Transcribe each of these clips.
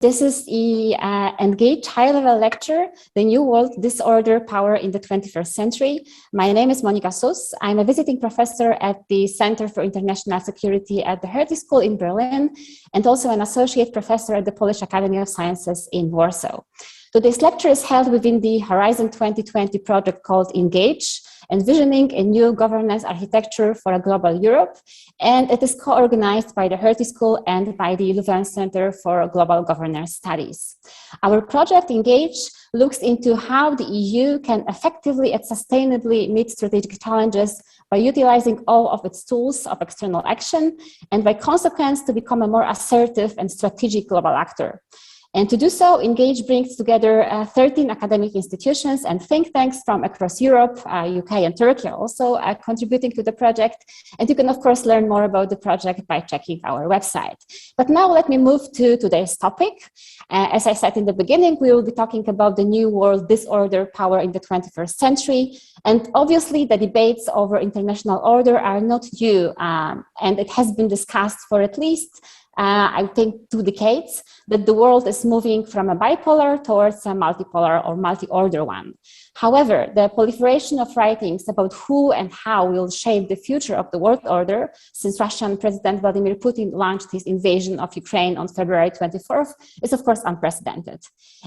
This is the Engage high-level lecture, The New World Disorder, Power in the 21st Century. My name is Monika Sus. I'm a visiting professor at the Center for International Security at the Hertie School in Berlin, and also an associate professor at the Polish Academy of Sciences in Warsaw. Today's lecture is held within the Horizon 2020 project called Engage, envisioning a new governance architecture for a global Europe, and it is co-organized by the Hertie School and by the Leuven Center for Global Governance Studies. Our project Engage looks into how the EU can effectively and sustainably meet strategic challenges by utilizing all of its tools of external action, and by consequence to become a more assertive and strategic global actor. And to do so, Engage brings together 13 academic institutions and think tanks from across Europe, UK and Turkey are also contributing to the project. And you can, of course, learn more about the project by checking our website. But now let me move to today's topic. As I said in the beginning, we will be talking about the new world disorder, power in the 21st century. And obviously, the debates over international order are not new, and it has been discussed for at least I think 2 decades, that the world is moving from a bipolar towards a multipolar or multi-order one. However, the proliferation of writings about who and how will shape the future of the world order, since Russian President Vladimir Putin launched his invasion of Ukraine on February 24th, is of course unprecedented.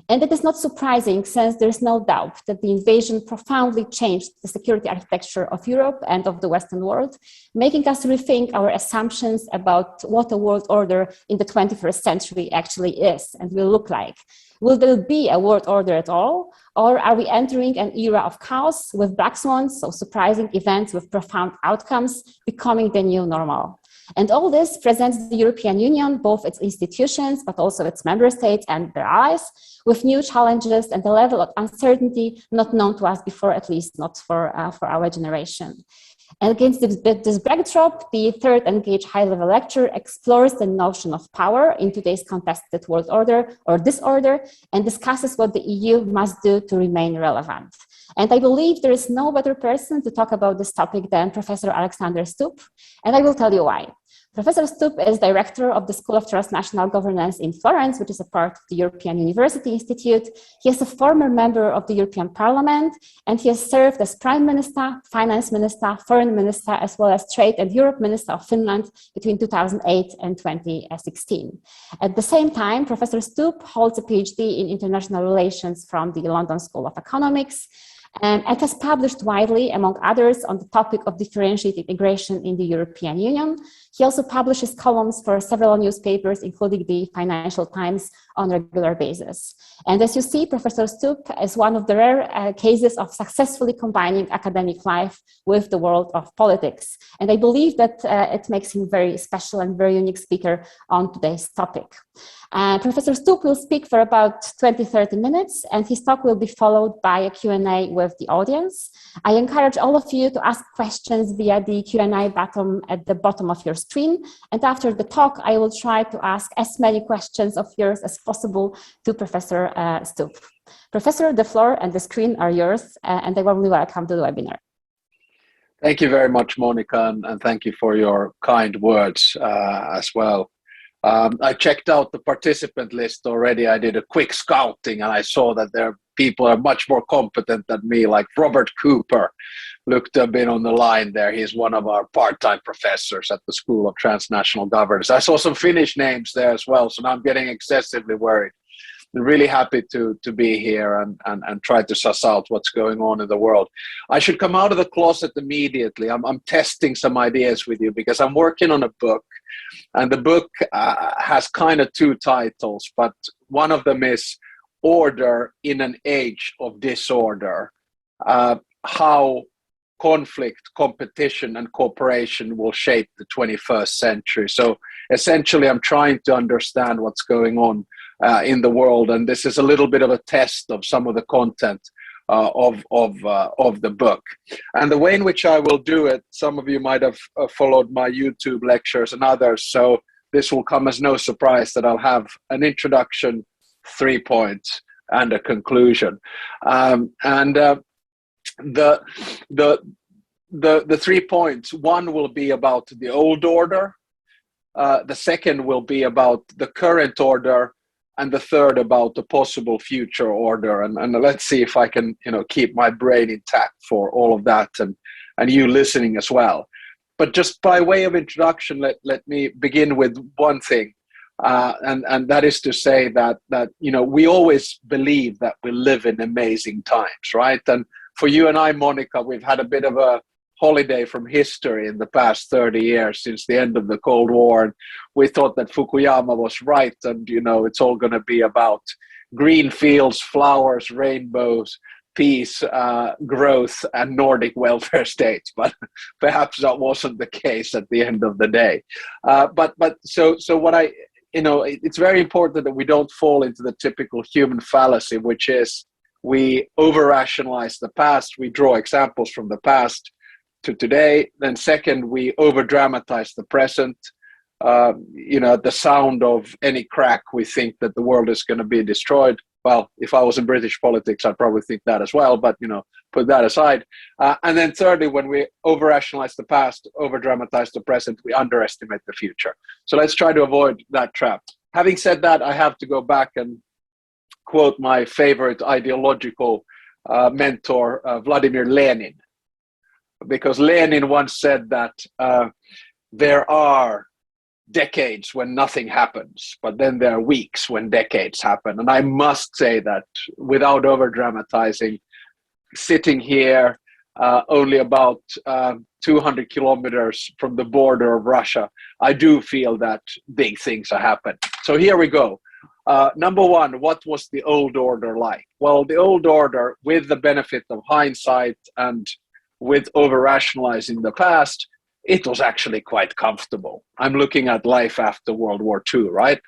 And it is not surprising, since there is no doubt that the invasion profoundly changed the security architecture of Europe and of the Western world, making us rethink our assumptions about what a world order in the 21st century actually is and will look like. Will there be a world order at all? Or are we entering an era of chaos with black swans, so surprising events with profound outcomes, becoming the new normal? And all this presents the European Union, both its institutions, but also its member states and their allies, with new challenges and a level of uncertainty not known to us before, at least not for our generation. And against this backdrop, the third Engage high-level lecture explores the notion of power in today's contested world order or disorder, and discusses what the EU must do to remain relevant. And I believe there is no better person to talk about this topic than Professor Alexander Stubb, and I will tell you why. Professor Stubb is director of the School of Transnational Governance in Florence, which is a part of the European University Institute. He is a former member of the European Parliament, and he has served as Prime Minister, Finance Minister, Foreign Minister, as well as Trade and Europe Minister of Finland between 2008 and 2016. At the same time, Professor Stubb holds a PhD in International Relations from the London School of Economics, and has published widely, among others, on the topic of differentiated integration in the European Union. He also publishes columns for several newspapers, including the Financial Times, on a regular basis. And as you see, Professor Stubb is one of the rare cases of successfully combining academic life with the world of politics. And I believe that it makes him very special and very unique speaker on today's topic. Professor Stubb will speak for about 20-30 minutes, and his talk will be followed by a Q&A with the audience. I encourage all of you to ask questions via the Q&A button at the bottom of your screen. And after the talk, I will try to ask as many questions of yours as possible to Professor Stubb. Professor, the floor and the screen are yours, and I warmly welcome to the webinar. Thank you very much, Monika, and thank you for your kind words as well. I checked out the participant list already. I did a quick scouting, and I saw that there are people are much more competent than me, like Robert Cooper looked to have been on the line there. He's one of our part-time professors at the School of Transnational Governance. I saw some Finnish names there as well, so now I'm getting excessively worried. I'm really happy to be here and try to suss out what's going on in the world. I should come out of the closet immediately. I'm testing some ideas with you because I'm working on a book, and the book has kind of 2 titles, but one of them is Order in an Age of Disorder, how conflict, competition, and cooperation will shape the 21st century. So essentially, I'm trying to understand what's going on in the world, and this is a little bit of a test of some of the content of the book. And the way in which I will do it, some of you might have followed my YouTube lectures and others, so this will come as no surprise that I'll have an introduction, 3 points, and a conclusion. The 3 points, one will be about the old order, the second will be about the current order, and the third about the possible future order. And let's see if I can, keep my brain intact for all of that, and you listening as well. But just by way of introduction, let me begin with one thing, and that is to say that we always believe that we live in amazing times, right? And for you and I, Monika, we've had a bit of a holiday from history in the past 30 years since the end of the Cold War. And we thought that Fukuyama was right, and it's all going to be about green fields, flowers, rainbows, peace, growth, and Nordic welfare states. But perhaps that wasn't the case at the end of the day. So what it's very important that we don't fall into the typical human fallacy, which is we over-rationalize the past, we draw examples from the past to today. Then second, we over-dramatize the present. At the sound of any crack, we think that the world is going to be destroyed. Well, if I was in British politics, I'd probably think that as well, but, put that aside. And then thirdly, when we over-rationalize the past, over-dramatize the present, we underestimate the future. So let's try to avoid that trap. Having said that, I have to go back and quote my favorite ideological mentor, Vladimir Lenin, because Lenin once said that there are decades when nothing happens, but then there are weeks when decades happen. And I must say that without over dramatizing, sitting here only about 200 kilometers from the border of Russia, I do feel that big things are happening. So here we go. Number one, what was the old order like? Well, the old order, with the benefit of hindsight and with over-rationalizing the past, it was actually quite comfortable. I'm looking at life after World War II, right?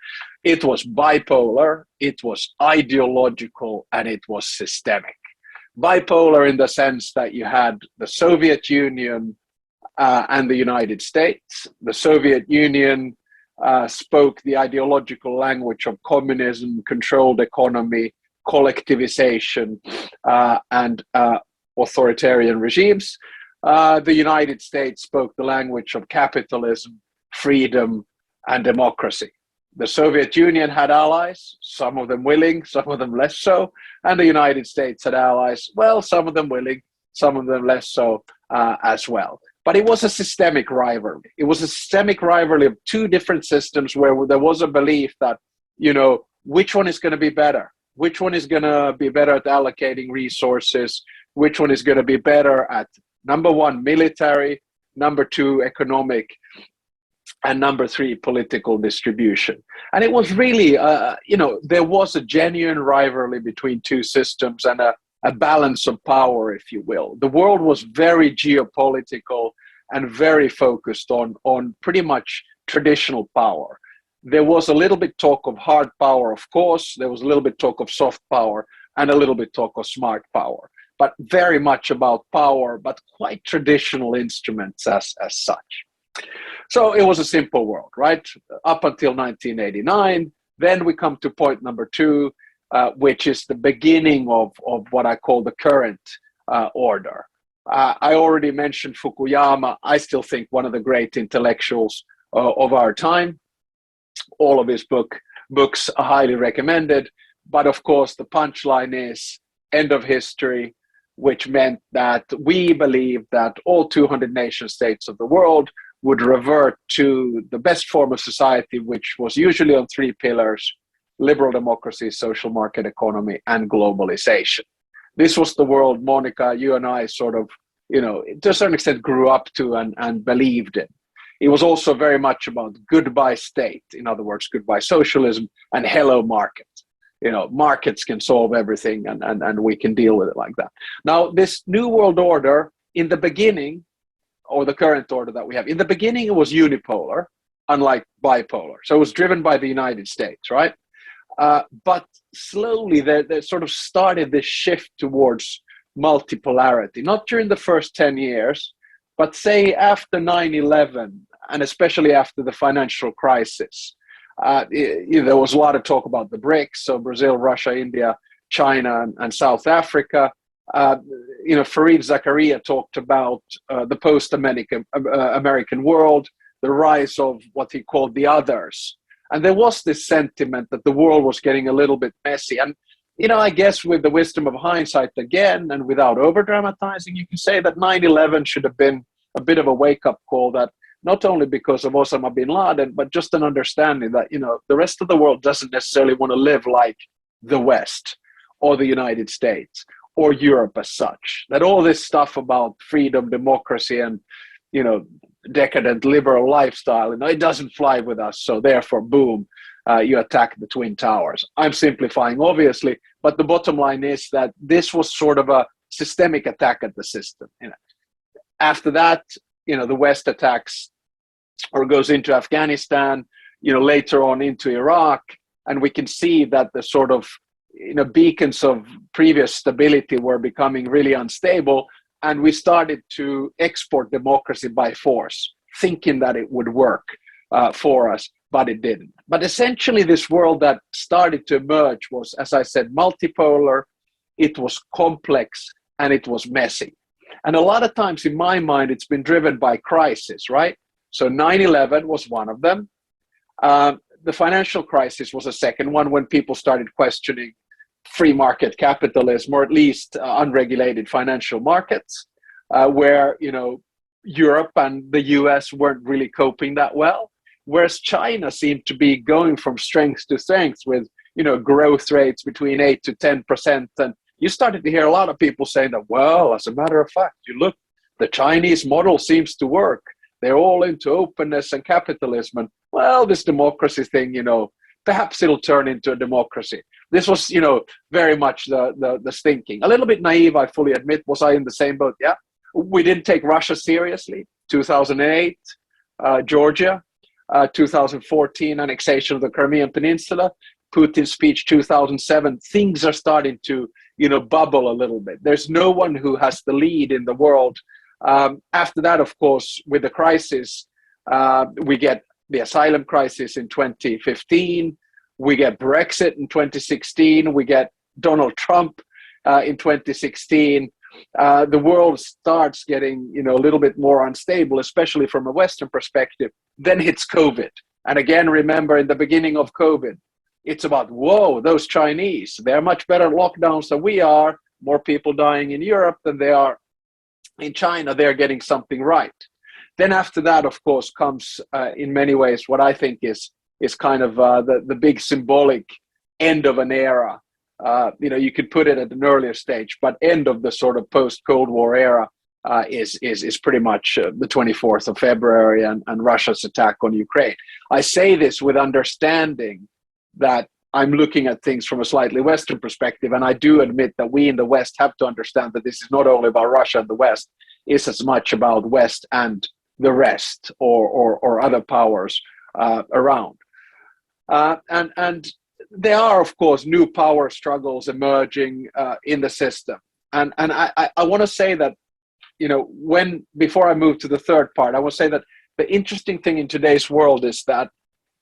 It was bipolar, it was ideological, and it was systemic. Bipolar in the sense that you had the Soviet Union and the United States. The Soviet Union spoke the ideological language of communism, controlled economy, collectivization, and authoritarian regimes. The United States spoke the language of capitalism, freedom, and democracy. The Soviet Union had allies, some of them willing, some of them less so, and the United States had allies, well, some of them willing, some of them less so as well. But it was a systemic rivalry. It was a systemic rivalry of two different systems where there was a belief that, which one is going to be better? Which one is going to be better at allocating resources? Which one is going to be better at, number one, military, number two, economic, and number three, political distribution. And it was really, there was a genuine rivalry between two systems and a balance of power, if you will. The world was very geopolitical and very focused on pretty much traditional power. There was a little bit talk of hard power, of course. There was a little bit talk of soft power and a little bit talk of smart power, but very much about power, but quite traditional instruments as such. So it was a simple world, right? Up until 1989. Then we come to point number two, which is the beginning of what I call the current order. I already mentioned Fukuyama. I still think one of the great intellectuals of our time. All of his books are highly recommended. But of course, the punchline is end of history, which meant that we believed that all 200 nation states of the world would revert to the best form of society, which was usually on three pillars: liberal democracy, social market economy, and globalization. This was the world, Monika, you and I sort of, to a certain extent grew up to and believed in. It was also very much about goodbye state, in other words, goodbye socialism, and hello market. Markets can solve everything and we can deal with it like that. Now, this new world order, in the beginning, or the current order that we have, in the beginning it was unipolar, unlike bipolar. So it was driven by the United States, right? But slowly they sort of started this shift towards multipolarity, not during the first 10 years, but say after 9/11, and especially after the financial crisis. There was a lot of talk about the BRICS, so Brazil, Russia, India, China, and South Africa. Fareed Zakaria talked about the post-American world, the rise of what he called the others, And there was this sentiment that the world was getting a little bit messy. And, I guess with the wisdom of hindsight again, and without over dramatizing, you can say that 9/11 should have been a bit of a wake up call, that not only because of Osama bin Laden, but just an understanding that, the rest of the world doesn't necessarily want to live like the West or the United States or Europe as such. That all this stuff about freedom, democracy, and, decadent liberal lifestyle, it doesn't fly with us. So therefore, boom, you attack the Twin Towers. I'm simplifying, obviously, but the bottom line is that this was sort of a systemic attack at the system. After that, the West attacks or goes into Afghanistan, later on into Iraq, and we can see that the sort of beacons of previous stability were becoming really unstable, and we started to export democracy by force, thinking that it would work for us, but it didn't. But essentially, this world that started to emerge was, as I said, multipolar, it was complex, and it was messy. And a lot of times, in my mind, it's been driven by crisis, right? So 9/11 was one of them. The financial crisis was a second one, when people started questioning free market capitalism, or at least unregulated financial markets, where Europe and the US weren't really coping that well, whereas China seemed to be going from strength to strength with growth rates between 8 to 10%. And you started to hear a lot of people saying that, well, as a matter of fact, you look, the Chinese model seems to work. They're all into openness and capitalism, and well, this democracy thing, perhaps it'll turn into a democracy. This was, very much the thinking. A little bit naive, I fully admit. Was I in the same boat? Yeah. We didn't take Russia seriously. 2008, Georgia. 2014, annexation of the Crimean Peninsula. Putin's speech 2007. Things are starting to, bubble a little bit. There's no one who has the lead in the world. After that, of course, with the crisis, we get the asylum crisis in 2015. We get Brexit in 2016. We get Donald Trump in 2016. The world starts getting, a little bit more unstable, especially from a Western perspective. Then hits COVID. And again, remember, in the beginning of COVID, it's about, whoa, those Chinese, they're much better lockdowns than we are. More people dying in Europe than they are in China. They're getting something right. Then after that, of course, comes in many ways what I think is kind of the big symbolic end of an era. You could put it at an earlier stage, but end of the sort of post-Cold War era is pretty much the 24th of February and Russia's attack on Ukraine. I say this with understanding that I'm looking at things from a slightly Western perspective, and I do admit that we in the West have to understand that this is not only about Russia and the West, it's as much about West and the rest, or other powers around. And there are, of course, new power struggles emerging in the system. And I want to say that, before I move to the third part, I want to say that the interesting thing in today's world is that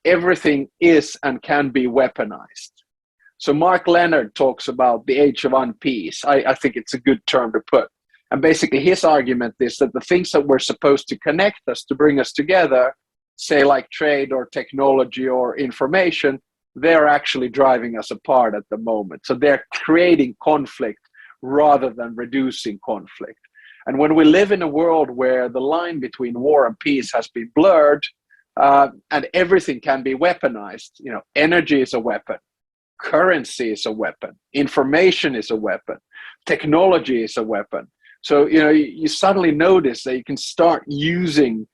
everything is and can be weaponized. So Mark Leonard talks about the age of unpeace. I think it's a good term to put. And basically his argument is that the things that were supposed to connect us, to bring us together, say like trade or technology or information, they're actually driving us apart at the moment. So they're creating conflict rather than reducing conflict. And when we live in a world where the line between war and peace has been blurred, and everything can be weaponized, energy is a weapon, currency is a weapon, information is a weapon, technology is a weapon. So, you suddenly notice that you can start using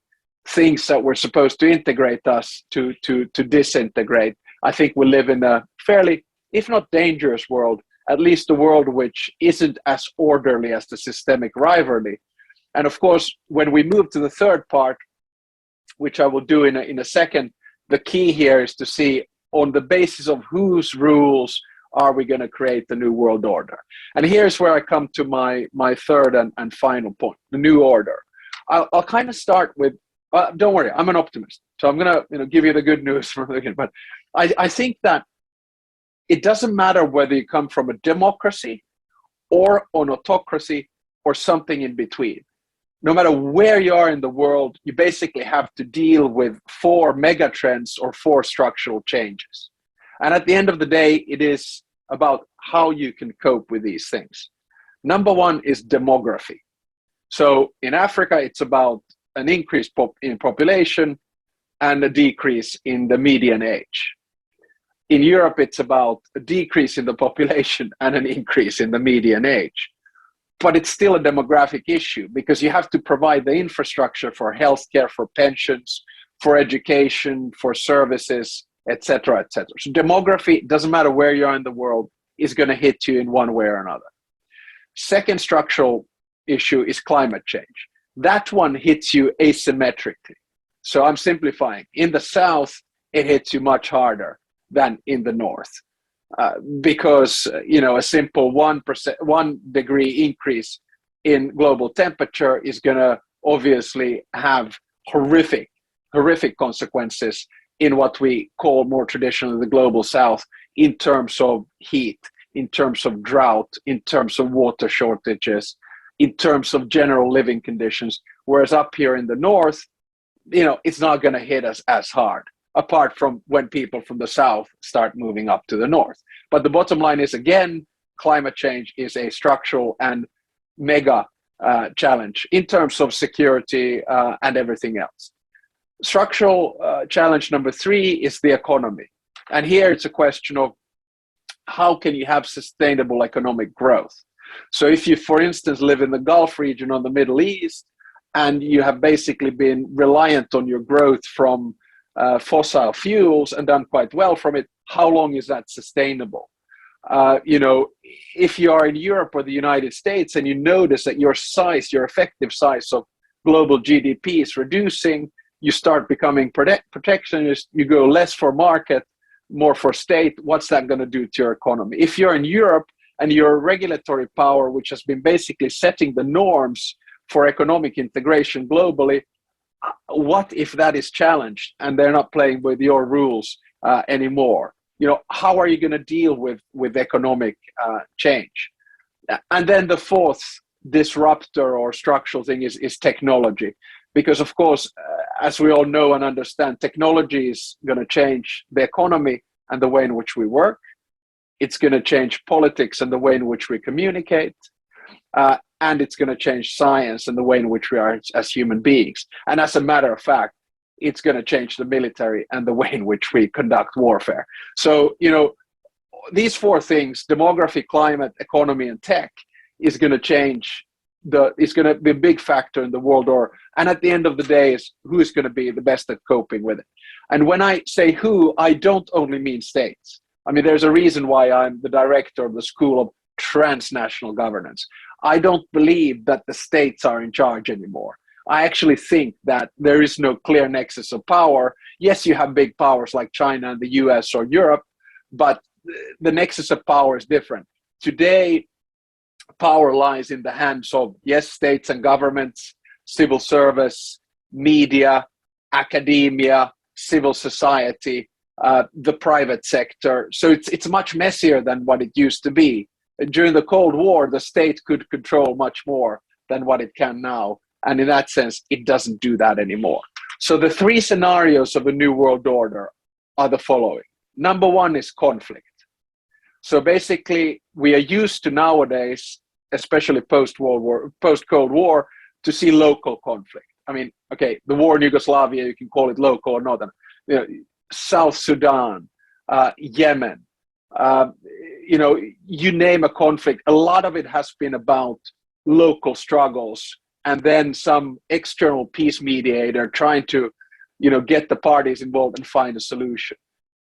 things that were supposed to integrate us to disintegrate. I think we live in a fairly, if not dangerous world, at least a world which isn't as orderly as the systemic rivalry. And of course, when we move to the third part, which I will do in a second, the key here is to see on the basis of whose rules are we going to create the new world order. And here's where I come to my third and final point, the new order. I'll kind of start with, don't worry, I'm an optimist. So I'm going to give you the good news from the beginning. But I think that it doesn't matter whether you come from a democracy or an autocracy or something in between. no matter where you are in the world, you basically have to deal with 4 mega trends or 4 structural changes. And at the end of the day, it is about how you can cope with these things. Number one is demography. So in Africa, it's about an increase in population and a decrease in the median age. In Europe, it's about a decrease in the population and an increase in the median age. But it's still a demographic issue because you have to provide the infrastructure for healthcare, for pensions, for education, for services, etc., etc. So demography, doesn't matter where you are in the world, is going to hit you in one way or another. Second structural issue is climate change. That one hits you asymmetrically. So I'm simplifying. In the south, it hits you much harder than in the north. Because a simple 1 degree increase in global temperature is going to obviously have horrific consequences in what we call more traditionally the global south, in terms of heat, in terms of drought, in terms of water shortages, in terms of general living conditions. Whereas up here in the north, it's not going to hit us as hard, apart from when people from the south start moving up to the north. But the bottom line is, again, climate change is a structural and mega challenge in terms of security and everything else. Structural challenge number 3 is the economy. And here it's a question of how can you have sustainable economic growth? So if you, for instance, live in the Gulf region or the Middle East, and you have basically been reliant on your growth from fossil fuels and done quite well from it, how long is that sustainable? If you are in Europe or the United States and you notice that your effective size of global GDP is reducing, you start becoming protectionist, you go less for market, more for state. What's that going to do to your economy? If you're in Europe and you're a regulatory power which has been basically setting the norms for economic integration globally, what if that is challenged and they're not playing with your rules anymore? How are you going to deal with economic change? And then the fourth disruptor or structural thing is technology. Because, of course, as we all know and understand, technology is going to change the economy and the way in which we work. It's going to change politics and the way in which we communicate. And it's going to change science and the way in which we are as human beings. And as a matter of fact, it's going to change the military and the way in which we conduct warfare. So, these 4 things, demography, climate, economy, and tech, is going to change. It's going to be a big factor in the world order. And at the end of the day, is who is going to be the best at coping with it. And when I say who, I don't only mean states. I mean, there's a reason why I'm the director of the School of Transnational Governance. I don't believe that the states are in charge anymore. I actually think that there is no clear nexus of power. Yes, you have big powers like China and the US or Europe, but the nexus of power is different. Today, power lies in the hands of, yes, states and governments, civil service, media, academia, civil society, the private sector. So it's much messier than what it used to be. During the Cold War, the state could control much more than what it can now. And in that sense, it doesn't do that anymore. So the 3 scenarios of a new world order are the following. Number 1 is conflict. So basically, we are used to nowadays, especially post-Cold War, to see local conflict. I mean, okay, the war in Yugoslavia, you can call it local or not. South Sudan, Yemen, you name a conflict. A lot of it has been about local struggles and then some external peace mediator trying to, get the parties involved and find a solution.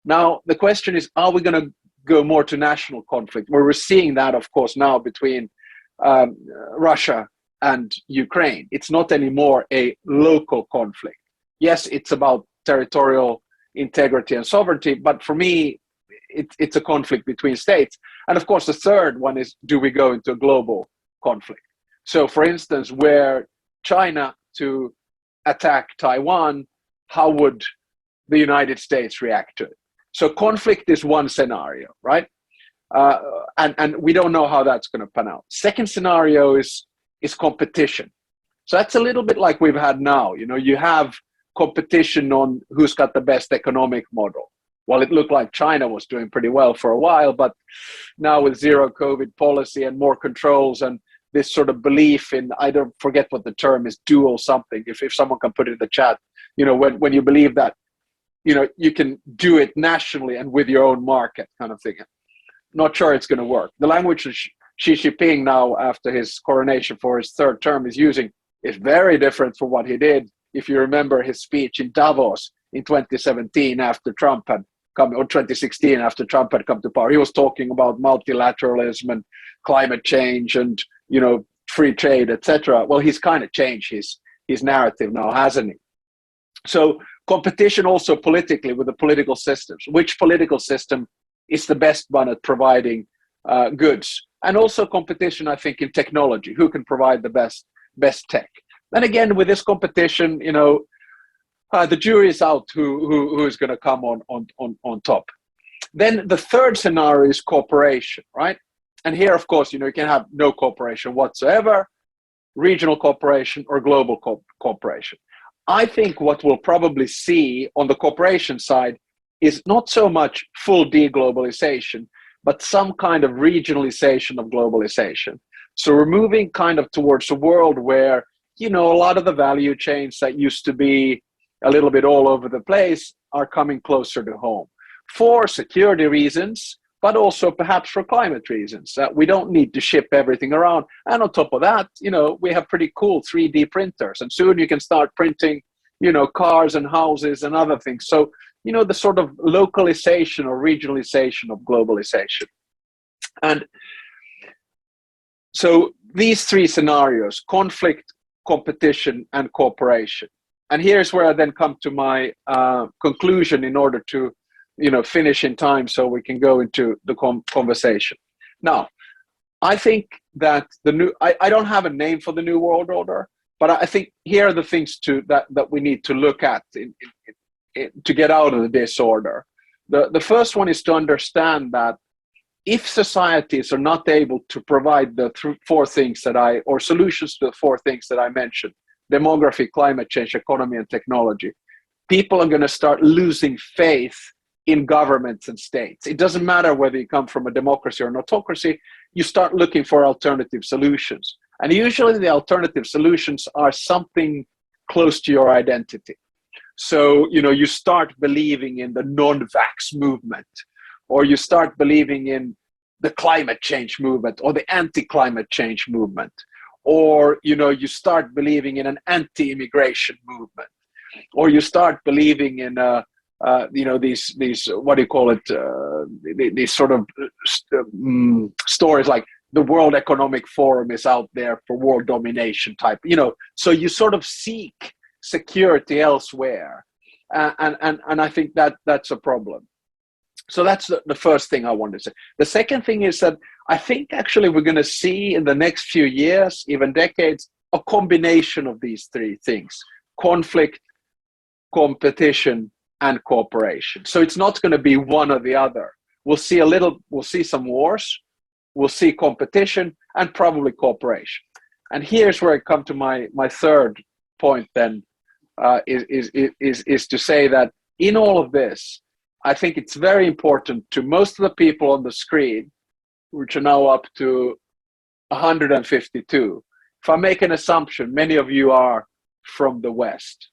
Now, the question is, are we going to go more to national conflict? Where we're seeing that, of course, now between Russia and Ukraine. It's not anymore a local conflict. Yes, it's about territorial integrity and sovereignty, but for me, it's a conflict between states. And of course, the third one is, do we go into a global conflict? So for instance, were China to attack Taiwan, how would the United States react to it? So conflict is one scenario, right? And we don't know how that's going to pan out. Second scenario is competition. So that's a little bit like we've had now. You have competition on who's got the best economic model. Well, it looked like China was doing pretty well for a while, but now with zero COVID policy and more controls and this sort of belief in, I don't forget what the term is, dual something, if someone can put it in the chat, when you believe that, you can do it nationally and with your own market kind of thing. Not sure it's going to work. The language that Xi Jinping now, after his coronation for his third term, is using is very different from what he did. If you remember his speech in Davos in 2017 after Trump had come, or 2016 after Trump had come to power, he was talking about multilateralism and climate change and free trade, etc. Well, he's kind of changed his narrative now, hasn't he? So competition also politically with the political systems. Which political system is the best one at providing goods? And also competition, I think, in technology. Who can provide the best tech? And again, with this competition, the jury is out who is going to come on top. Then the third scenario is cooperation, right? And here, of course, you can have no cooperation whatsoever, regional cooperation or global cooperation. I think what we'll probably see on the cooperation side is not so much full deglobalization, but some kind of regionalization of globalization. So we're moving kind of towards a world where, a lot of the value chains that used to be a little bit all over the place are coming closer to home for security reasons, but also perhaps for climate reasons. We don't need to ship everything around. And on top of that, we have pretty cool 3D printers, and soon you can start printing, cars and houses and other things. So, the sort of localization or regionalization of globalization. And so these three scenarios: conflict, competition, and cooperation. And here's where I then come to my conclusion in order to, finish in time so we can go into the conversation. Now, I think that I don't have a name for the new world order, but I think here are the things that we need to look at to get out of the disorder. The first one is to understand that if societies are not able to provide the four things or solutions to the four things that I mentioned, demography, climate change, economy, and technology, people are going to start losing faith in governments and states. It doesn't matter whether you come from a democracy or an autocracy, you start looking for alternative solutions. And usually the alternative solutions are something close to your identity. So, you start believing in the non-vax movement, or you start believing in the climate change movement or the anti-climate change movement, or, you start believing in an anti-immigration movement, or you start believing in, these what do you call it? These sort of stories like the World Economic Forum is out there for world domination type, so you sort of seek security elsewhere. And I think that's a problem. So that's the first thing I wanted to say. The second thing is that I think actually we're going to see in the next few years, even decades, a combination of these three things: conflict, competition, and cooperation. So it's not going to be one or the other. We'll see some wars, we'll see competition, and probably cooperation. And here's where I come to my third point then, is to say that in all of this, I think it's very important to most of the people on the screen, which are now up to 152. If I make an assumption, many of you are from the West.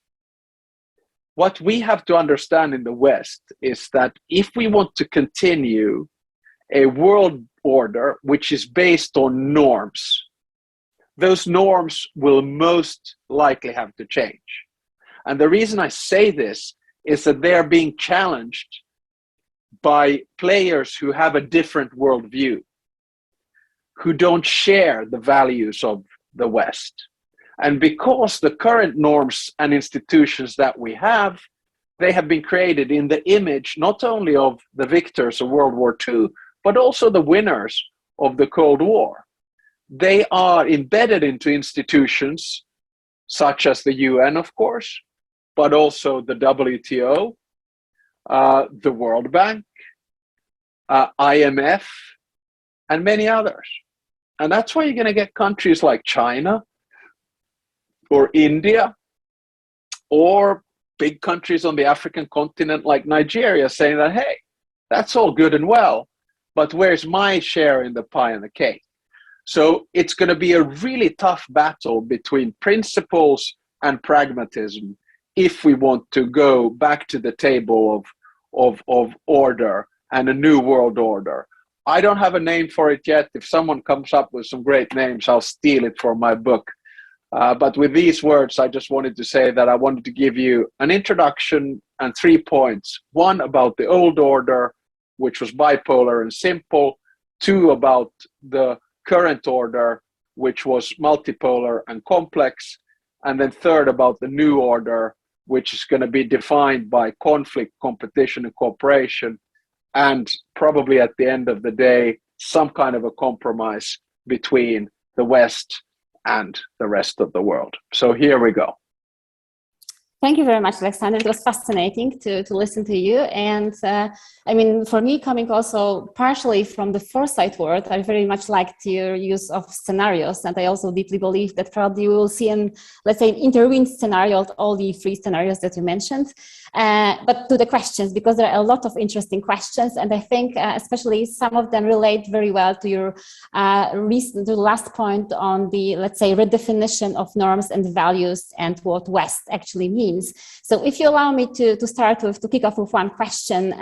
What we have to understand in the West is that if we want to continue a world order which is based on norms, those norms will most likely have to change. And the reason I say this is that they are being challenged by players who have a different worldview, who don't share the values of the West. And because the current norms and institutions that we have, they have been created in the image not only of the victors of World War II, but also the winners of the Cold War. They are embedded into institutions such as the UN, of course, but also the WTO, the World Bank, IMF, and many others. And that's why you're going to get countries like China or India, or big countries on the African continent like Nigeria saying that, hey, that's all good and well, but where's my share in the pie and the cake? So it's going to be a really tough battle between principles and pragmatism if we want to go back to the table of order and a new world order. I don't have a name for it yet. If someone comes up with some great names, I'll steal it for my book. But with these words, I just wanted to say that I wanted to give you an introduction and 3 points. 1 about the old order, which was bipolar and simple. 2 about the current order, which was multipolar and complex. And then 3rd about the new order, which is going to be defined by conflict, competition, and cooperation. And probably at the end of the day, some kind of a compromise between the West and the rest of the world. So here we go. Thank you very much, Alexander. It was fascinating to listen to you. And I mean, for me, coming also partially from the foresight world, I very much liked your use of scenarios. And I also deeply believe that probably we will see let's say, an intervened scenario of all the 3 scenarios that you mentioned. But to the questions, because there are a lot of interesting questions. And I think especially some of them relate very well to your the last point on the, let's say, redefinition of norms and values and what West actually means. So if you allow me to kick off with one question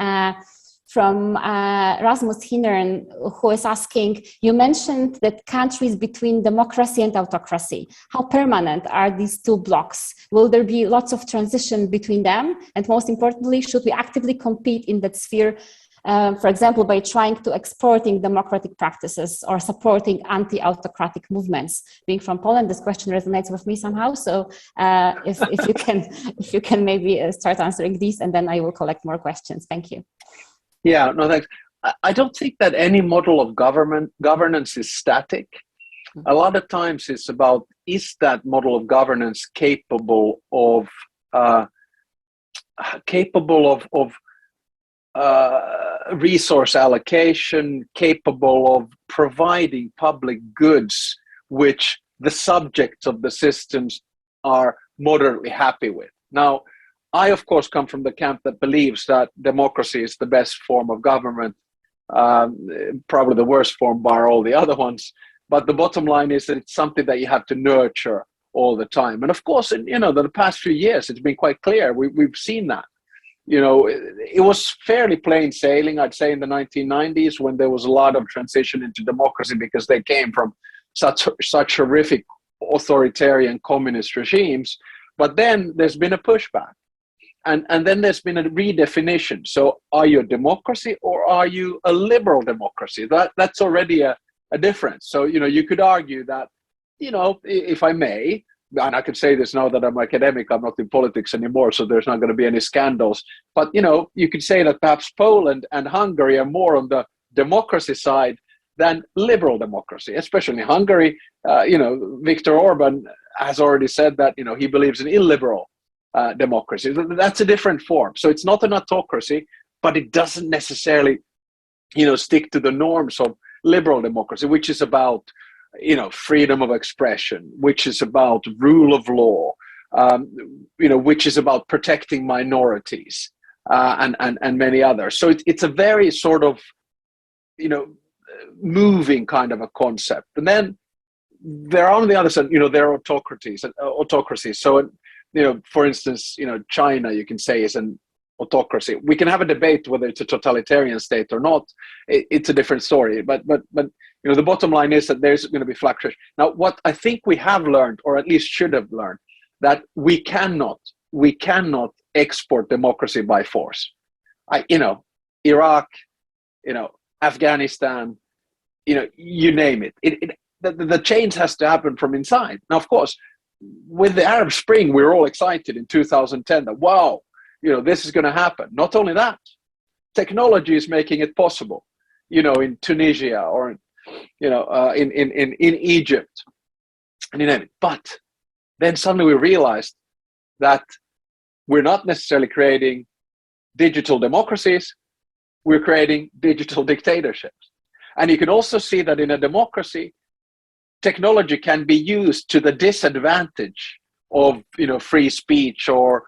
from Rasmus Hinern, who is asking, you mentioned that countries between democracy and autocracy, how permanent are these 2 blocks? Will there be lots of transition between them? And most importantly, should we actively compete in that sphere, for example, by trying to exporting democratic practices or supporting anti-autocratic movements? Being from Poland, this question resonates with me somehow. So if you can maybe start answering these, and then I will collect more questions. Thank you. Yeah, no, thanks. I don't think that any model of governance is static. A lot of times it's about, is that model of governance capable of resource allocation, capable of providing public goods which the subjects of the systems are moderately happy with. Now, I, of course, come from the camp that believes that democracy is the best form of government, probably the worst form bar all the other ones. But the bottom line is that it's something that you have to nurture all the time. And of course, in the past few years, it's been quite clear. We've seen that. It was fairly plain sailing, I'd say, in the 1990s when there was a lot of transition into democracy because they came from such horrific authoritarian communist regimes. But then there's been a pushback. And then there's been a redefinition. So are you a democracy or are you a liberal democracy? That's already a difference. So, you could argue that, if I may, and I could say this now that I'm academic, I'm not in politics anymore, so there's not going to be any scandals. But, you could say that perhaps Poland and Hungary are more on the democracy side than liberal democracy, especially in Hungary. Viktor Orban has already said that, he believes in illiberal democracy. That's a different form. So it's not an autocracy, but it doesn't necessarily, stick to the norms of liberal democracy, which is about, freedom of expression, which is about rule of law, which is about protecting minorities, and many others. So it's a very sort of, moving kind of a concept. And then there are on the other side, there are autocracies. So, for instance, China, you can say, is an autocracy. We can have a debate whether it's a totalitarian state or not. It's a different story. But the bottom line is that there's going to be fluctuation. Now, what I think we have learned, or at least should have learned, that we cannot export democracy by force. Iraq, Afghanistan, you name it. The change has to happen from inside. Now, of course, with the Arab Spring, we were all excited in 2010 that, wow, this is going to happen. Not only that, technology is making it possible, in Tunisia or, in Egypt. And but then suddenly we realized that we're not necessarily creating digital democracies, we're creating digital dictatorships. And you can also see that in a democracy, technology can be used to the disadvantage of free speech or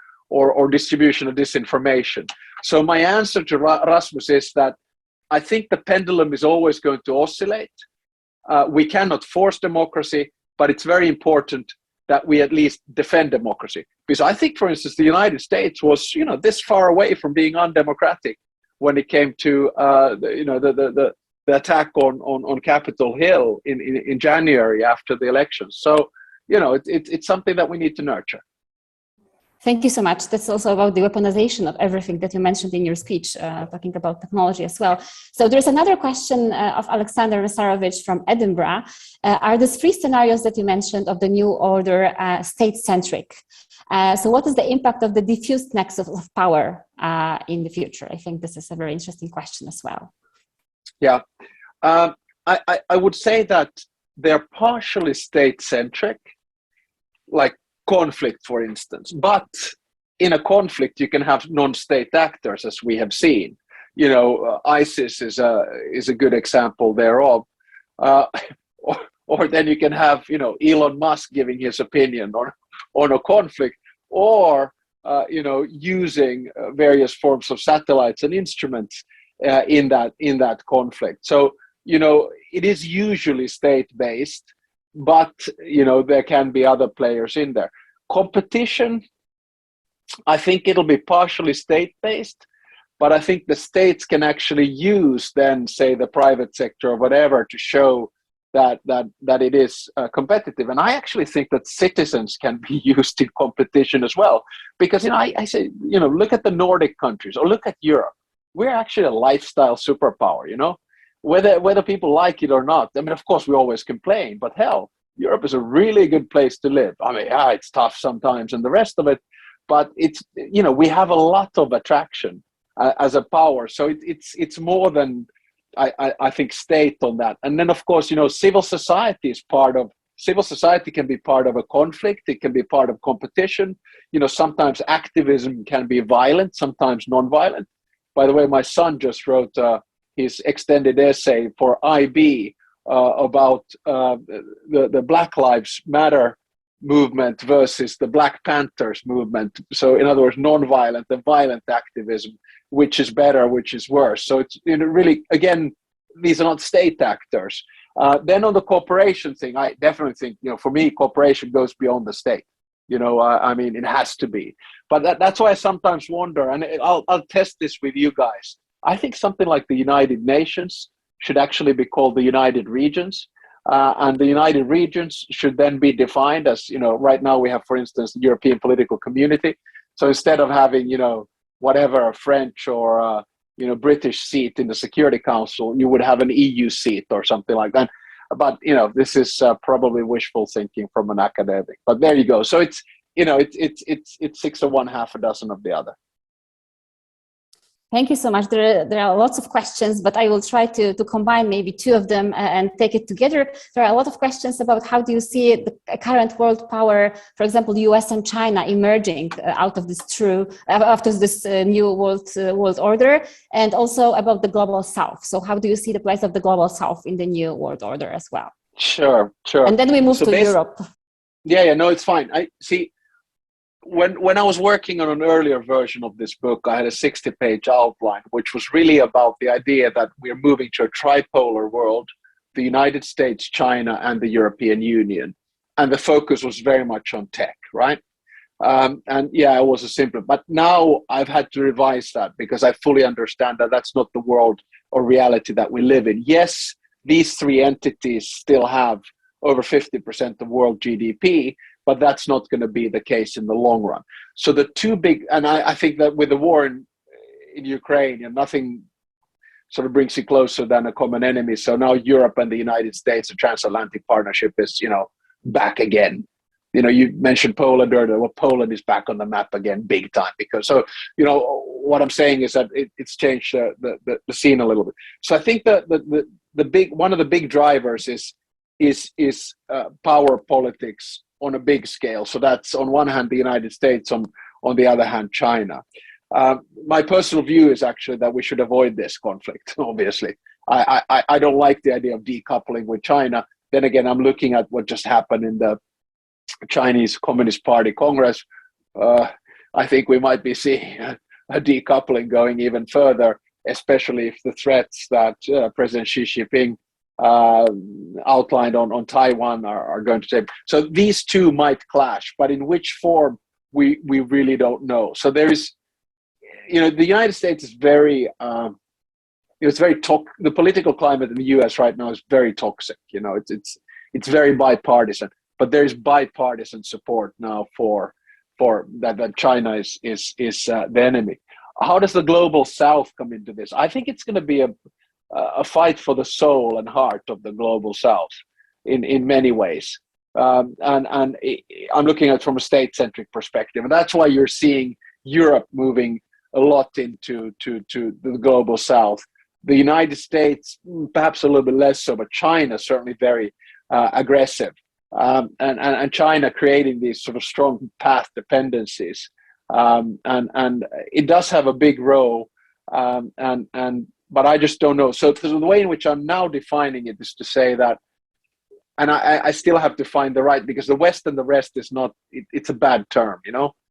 distribution of disinformation. So my answer to Rasmus is that I think the pendulum is always going to oscillate. We cannot force democracy, but it's very important that we at least defend democracy. Because I think, for instance, the United States was, this far away from being undemocratic when it came to, the attack on Capitol Hill in January after the elections. So, it's something that we need to nurture. Thank you so much. That's also about the weaponization of everything that you mentioned in your speech, talking about technology as well. So there's another question of Alexander Masarovich from Edinburgh. Are these three scenarios that you mentioned of the new order state-centric? So what is the impact of the diffused nexus of power in the future? I think this is a very interesting question as well. Yeah, I would say that they're partially state-centric, like conflict, for instance. But in a conflict, you can have non-state actors, as we have seen. ISIS is a good example thereof. Or then you can have Elon Musk giving his opinion on a conflict, or using various forms of satellites and instruments in that conflict. So it is usually state-based, but there can be other players in there. Competition, I think it'll be partially state-based, but I think the states can actually use then, say, the private sector or whatever to show that it is competitive. And I actually think that citizens can be used in competition as well, because I say look at the Nordic countries or look at Europe. We're actually a lifestyle superpower. Whether people like it or not. I mean, of course, we always complain, but hell, Europe is a really good place to live. I mean, it's tough sometimes and the rest of it, but it's, we have a lot of attraction as a power. So it's more than, I think, state on that. And then, of course, civil society can be part of a conflict. It can be part of competition. Sometimes activism can be violent, sometimes non-violent. By the way, my son just wrote his extended essay for IB about the Black Lives Matter movement versus the Black Panthers movement. So in other words, non-violent and violent activism, which is better, which is worse. So it's really, again, these are not state actors. Then on the cooperation thing, I definitely think, for me, cooperation goes beyond the state. I mean, it has to be. But that's why I sometimes wonder, and I'll test this with you guys. I think something like the United Nations should actually be called the United Regions. And the United Regions should then be defined as, right now we have, for instance, the European Political Community. So instead of having, whatever, a French or, British seat in the Security Council, you would have an EU seat or something like that. But, this is probably wishful thinking from an academic. But there you go. So it's 6 of one, half a dozen of the other. Thank you so much. There are lots of questions, but I will try to combine maybe two of them and take it together. There are a lot of questions about how do you see the current world power, for example, US and China emerging out of this after this new world order, and also about the global South. So how do you see the place of the global South in the new world order as well? Sure. And then we move to Europe. Yeah, no, it's fine. I see. When I was working on an earlier version of this book, I had a 60-page outline, which was really about the idea that we're moving to a tripolar world, the United States, China, and the European Union. And the focus was very much on tech, right? And yeah, it was a simple, but now I've had to revise that because I fully understand that that's not the world or reality that we live in. Yes, these three entities still have over 50% of world GDP, but that's not going to be the case in the long run. So the two big, and I think that with the war in Ukraine, nothing sort of brings you closer than a common enemy. So now Europe and the United States, the transatlantic partnership is, back again. You mentioned Poland earlier. Well, Poland is back on the map again, big time. Because what I'm saying is that it's changed the scene a little bit. So I think that one of the big drivers is power politics on a big scale. So that's on one hand the United States, on the other hand China. My personal view is actually that we should avoid this conflict. Obviously, I don't like the idea of decoupling with China. Then again, I'm looking at what just happened Chinese Communist Party Congress, I think we might be seeing a decoupling going even further, especially if the threats that President Xi Jinping outlined on Taiwan are going to take. So these two might clash, but in which form we really don't know. So there is, the United States is very, it's very the political climate in the U.S. right now is very toxic. It's very bipartisan, but there is bipartisan support now for that China is the enemy. How does the global South come into this? I think it's going to be a fight for the soul and heart of the global South in many ways. And I'm looking at it from a state-centric perspective, and that's why you're seeing Europe moving a lot into the global South. The United States, perhaps a little bit less so, but China certainly very aggressive, and China creating these sort of strong path dependencies, and it does have a big role, but I just don't know. So the way in which I'm now defining it is to say that. And I still have to find the right, because the West and the rest is not, it's a bad term,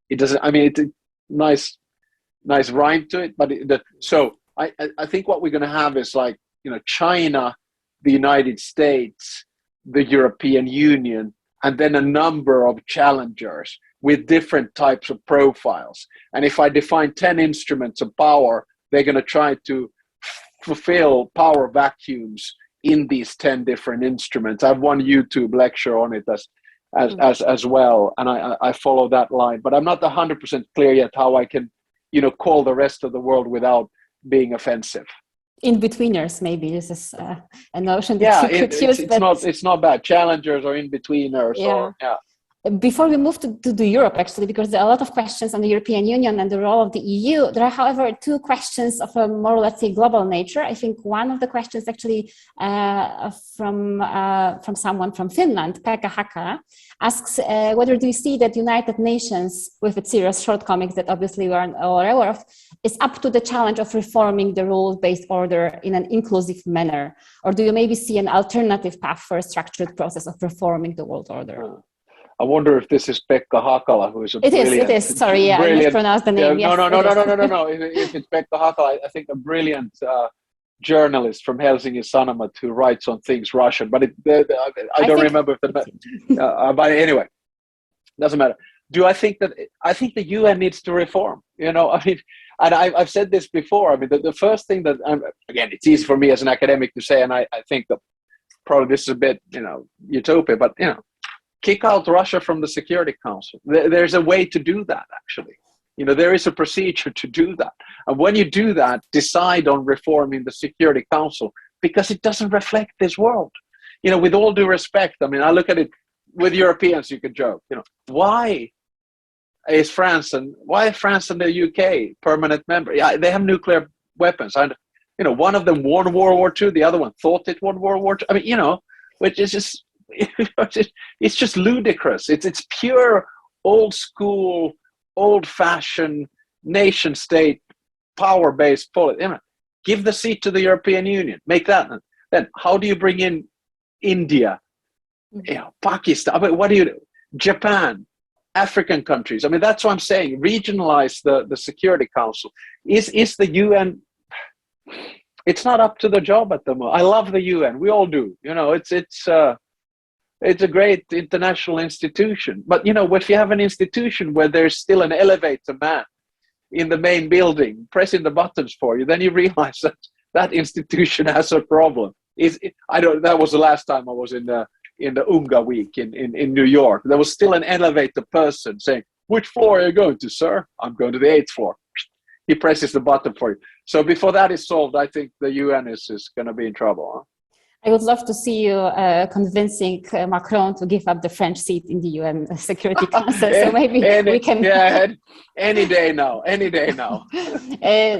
it doesn't, it's a nice rhyme to it, but so I think what we're going to have is like, China, the United States, the European Union, and then a number of challengers with different types of profiles. And if I define 10 instruments of power, they're going to try to fulfill power vacuums in these 10 different instruments. I have one YouTube lecture on it as well, and I follow that line. But I'm not 100% clear yet how I can, call the rest of the world without being offensive. In-betweeners, maybe this is a notion that you could use. It's not bad. Challengers or in-betweeners. Yeah. Before we move to Europe, actually, because there are a lot of questions on the European Union and the role of the EU, there are, however, two questions of a more, let's say, global nature. I think one of the questions actually from someone from Finland, Pekka Hakala, asks whether do you see that United Nations, with its serious shortcomings that obviously we are all aware of, is up to the challenge of reforming the rules-based order in an inclusive manner? Or do you maybe see an alternative path for a structured process of reforming the world order? I wonder if this is Pekka Hakala, who is It is. Sorry, I mispronounced the name. No. If it's Pekka Hakala, I think a brilliant journalist from Helsingin Sanomat who writes on things Russian. But I don't remember if but anyway, doesn't matter. I think the UN needs to reform. And I've said this before. The first thing that again, it's easy for me as an academic to say, and I think that probably this is a bit utopia, but kick out Russia from the Security Council. There's a way to do that, actually. There is a procedure to do that. And when you do that, decide on reforming the Security Council, because it doesn't reflect this world. With all due respect, I look at it with Europeans, you could joke, why is France and the UK permanent member? Yeah, they have nuclear weapons. And, one of them won World War II, the other one thought it won World War II. Which is just, it's just ludicrous. It's pure old school, old-fashioned nation-state power-based politics. Give the seat to the European Union. Make that. Then how do you bring in India, Pakistan? What do you do? Japan, African countries. That's what I'm saying. Regionalize the Security Council. Is the UN? It's not up to the job at the moment. I love the UN. We all do. It's a great international institution. But, if you have an institution where there's still an elevator man in the main building pressing the buttons for you, then you realize that institution has a problem. That was the last time I was in the Unga week in New York. There was still an elevator person saying, "Which floor are you going to, sir?" "I'm going to the 8th floor." He presses the button for you. So before that is solved, I think the UN is going to be in trouble. Huh? I would love to see you convincing Macron to give up the French seat in the UN Security Council. So maybe we can. Yeah, any day now.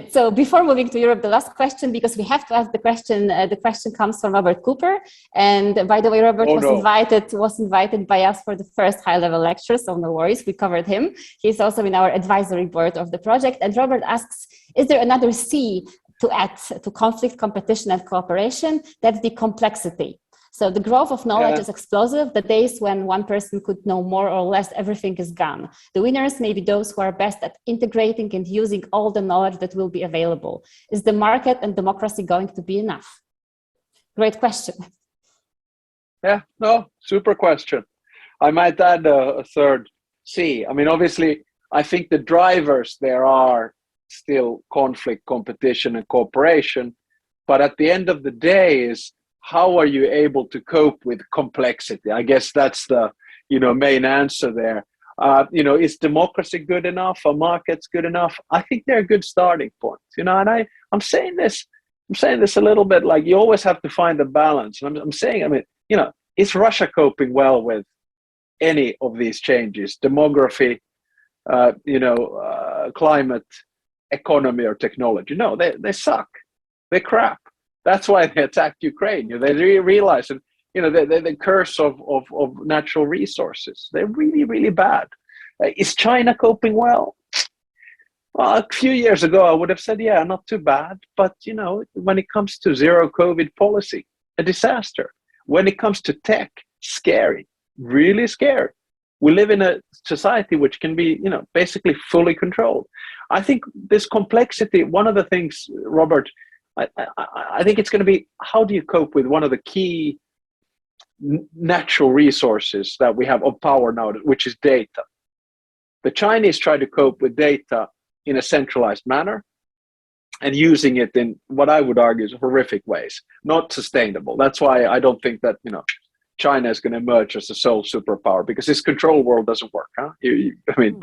So before moving to Europe, the last question, because we have to ask the question. The question comes from Robert Cooper, and by the way, Robert was invited by us for the first high-level lecture. So no worries, we covered him. He's also in our advisory board of the project. And Robert asks, is there another C to add to conflict, competition, and cooperation? That's the complexity. So the growth of knowledge Yeah. is explosive. The days when one person could know more or less everything is gone. The winners may be those who are best at integrating and using all the knowledge that will be available. Is the market and democracy going to be enough? Great question. Yeah, no, super question. I might add a third C. I mean, obviously, I think the drivers there are still conflict, competition, and cooperation. But at the end of the day, is how are you able to cope with complexity? I guess that's the main answer there. Is democracy good enough? Are markets good enough? I think they're a good starting point. And I'm saying this. I'm saying this a little bit like you always have to find a balance. And I'm saying, I mean, is Russia coping well with any of these changes? Demography, climate, economy, or technology? No, they suck. They're crap. That's why they attacked Ukraine. They realize, and the curse of natural resources. They're really, really bad. Is China coping well? Well, a few years ago, I would have said, yeah, not too bad. But when it comes to zero COVID policy, a disaster. When it comes to tech, scary, really scary. We live in a society which can be, basically fully controlled. I think this complexity. One of the things, Robert, I think it's going to be how do you cope with one of the key natural resources that we have of power now, which is data. The Chinese try to cope with data in a centralized manner and using it in what I would argue is horrific ways, not sustainable. That's why I don't think that China is going to emerge as the sole superpower, because this control world doesn't work. I mean,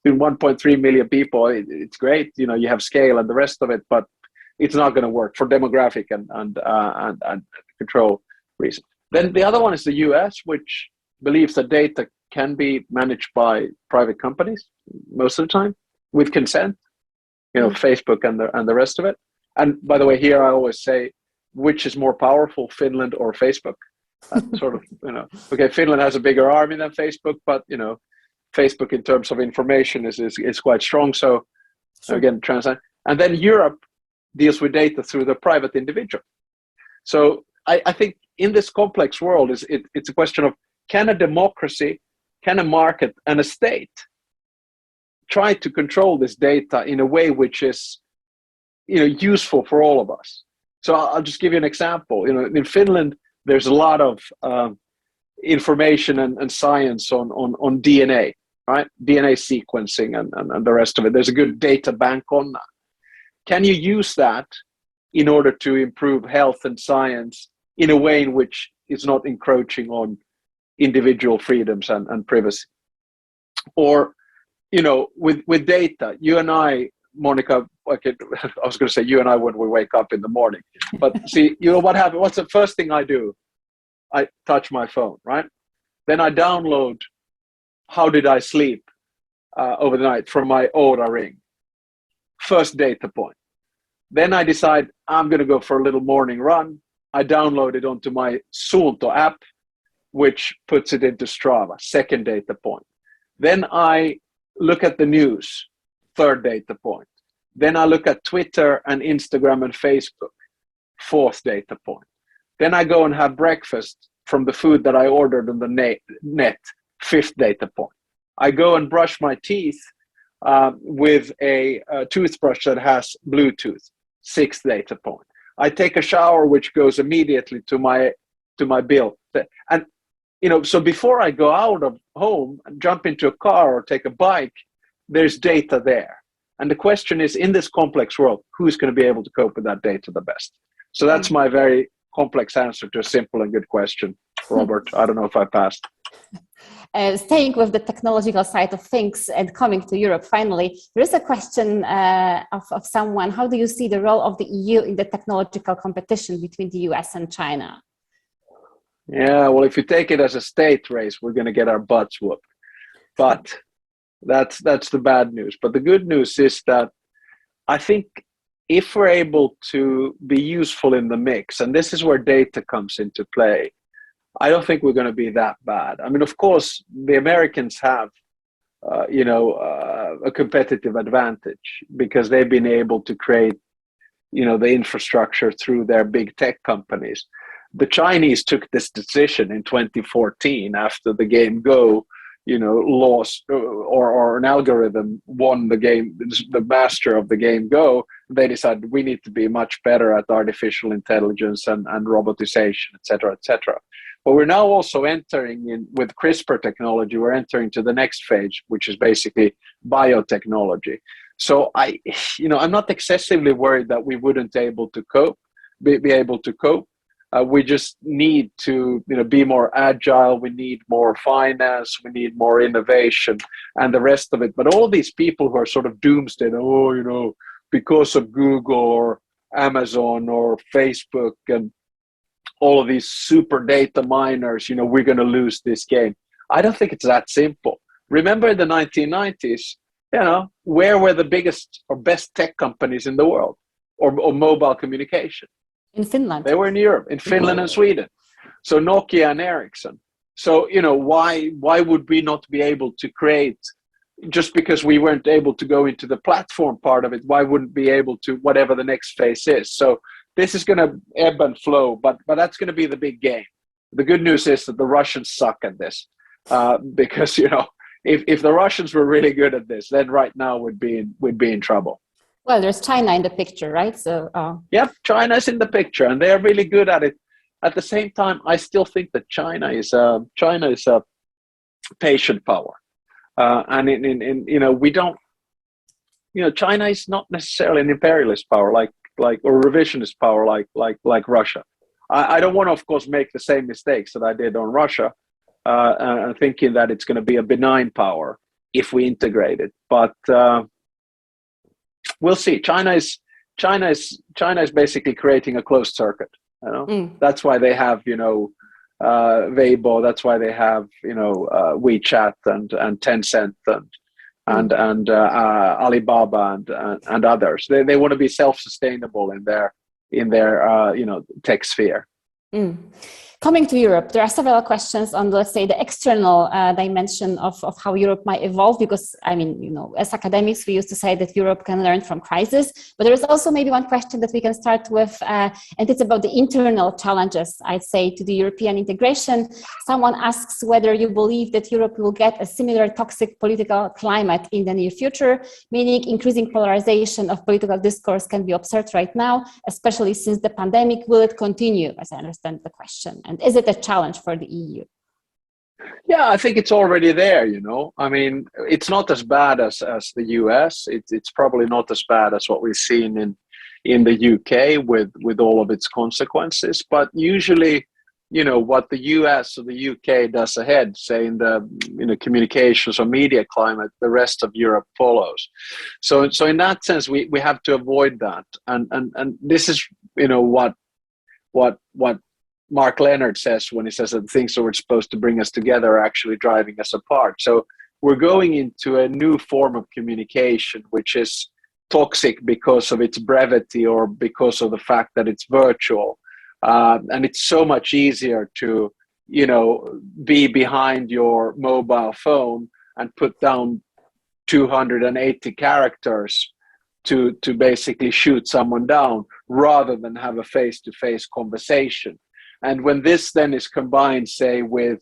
in 1.3 million people, it's great. You have scale and the rest of it, but it's not going to work for demographic and control reasons. Then the other one is the US, which believes that data can be managed by private companies most of the time with consent. Facebook and the rest of it. And by the way, here I always say, which is more powerful, Finland or Facebook? Sort of, okay, Finland has a bigger army than Facebook, but Facebook in terms of information is quite strong. So sure. Again, and then Europe deals with data through the private individual. So I think in this complex world, it's a question of, can a democracy, can a market, and a state try to control this data in a way which is useful for all of us? So I'll just give you an example. In Finland, there's a lot of information and science on DNA, right? DNA sequencing and the rest of it. There's a good data bank on that. Can you use that in order to improve health and science in a way in which is not encroaching on individual freedoms and privacy? Or, with data, you and I, Monika, I was going to say you and I when we wake up in the morning, but see, what happened? What's the first thing I do? I touch my phone, right? Then I download how did I sleep over the night from my Oura ring. First data point. Then I decide I'm going to go for a little morning run. I download it onto my Suunto app, which puts it into Strava. Second data point. Then I look at the news. Third data point. Then I look at Twitter and Instagram and Facebook. Fourth data point. Then I go and have breakfast from the food that I ordered on the net. Fifth data point. I go and brush my teeth with a toothbrush that has Bluetooth. Sixth data point. I take a shower, which goes immediately to my bill. And so before I go out of home and jump into a car or take a bike, there's data there. And the question is, in this complex world, who's going to be able to cope with that data the best? So that's my very complex answer to a simple and good question, Robert. I don't know if I passed. Staying with the technological side of things and coming to Europe, finally, there is a question of someone. How do you see the role of the EU in the technological competition between the US and China? Yeah, well, if you take it as a state race, we're going to get our butts whooped. But that's the bad news. But the good news is that I think if we're able to be useful in the mix, and this is where data comes into play, I don't think we're going to be that bad. I mean, of course, the Americans have, a competitive advantage because they've been able to create, the infrastructure through their big tech companies. the Chinese took this decision in 2014 after the game Go, lost or an algorithm won the game, the master of the game Go. They decided we need to be much better at artificial intelligence and robotization, et cetera, et cetera. But we're now also entering in with CRISPR technology, we're entering to the next phase, which is basically biotechnology. So I'm not excessively worried that we wouldn't be able to cope. We just need to, be more agile. We need more finance. We need more innovation, and the rest of it. But all these people who are sort of doomsday, because of Google or Amazon or Facebook and all of these super data miners, we're going to lose this game. I don't think it's that simple. Remember in the 1990s, where were the biggest or best tech companies in the world or mobile communication? In Finland. They were in Europe, in Finland and Sweden. So Nokia and Ericsson. So, why would we not be able to create, just because we weren't able to go into the platform part of it, why wouldn't be able to, whatever the next phase is? So this is going to ebb and flow, but that's going to be the big game. The good news is that the Russians suck at this because, if the Russians were really good at this, then right now we'd be in trouble. Well, there's China in the picture, right? So, Yep, China's in the picture, and they're really good at it. At the same time, I still think that China is a patient power, and we don't. China is not necessarily an imperialist power or revisionist power like Russia. I don't want to, of course, make the same mistakes that I did on Russia, thinking that it's going to be a benign power if we integrate it, but. We'll see. China is basically creating a closed circuit. That's why they have Weibo. That's why they have WeChat and Tencent and Alibaba and others. They want to be self-sustainable in their tech sphere. Coming to Europe, there are several questions on, let's say, the external dimension of how Europe might evolve, because, as academics, we used to say that Europe can learn from crisis, but there is also maybe one question that we can start with, and it's about the internal challenges, I'd say, to the European integration. Someone asks whether you believe that Europe will get a similar toxic political climate in the near future, meaning increasing polarization of political discourse can be observed right now, especially since the pandemic. Will it continue, as I understand the question? And is it a challenge for the EU? Yeah, I think it's already there, it's not as bad as the US. It's probably not as bad as what we've seen in the UK with all of its consequences. But usually, what the US or the UK does ahead, say in the communications or media climate, the rest of Europe follows. So in that sense, we have to avoid that. And this is, what Mark Leonard says when he says that things that were supposed to bring us together are actually driving us apart. So we're going into a new form of communication, which is toxic because of its brevity or because of the fact that it's virtual. And it's so much easier to, be behind your mobile phone and put down 280 characters to basically shoot someone down rather than have a face-to-face conversation. And when this then is combined, say, with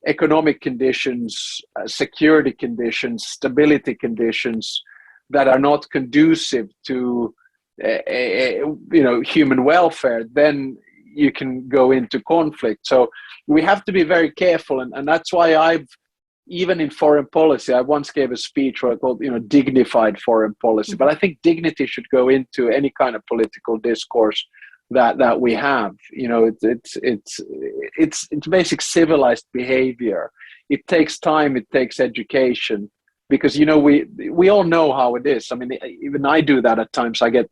economic conditions, security conditions, stability conditions that are not conducive to, human welfare, then you can go into conflict. So we have to be very careful. And that's why even in foreign policy, I once gave a speech where I called, dignified foreign policy. But I think dignity should go into any kind of political discourse that we have. It's basic civilized behavior. It takes time, it takes education, because we all know how it is. Even I do that at times. I get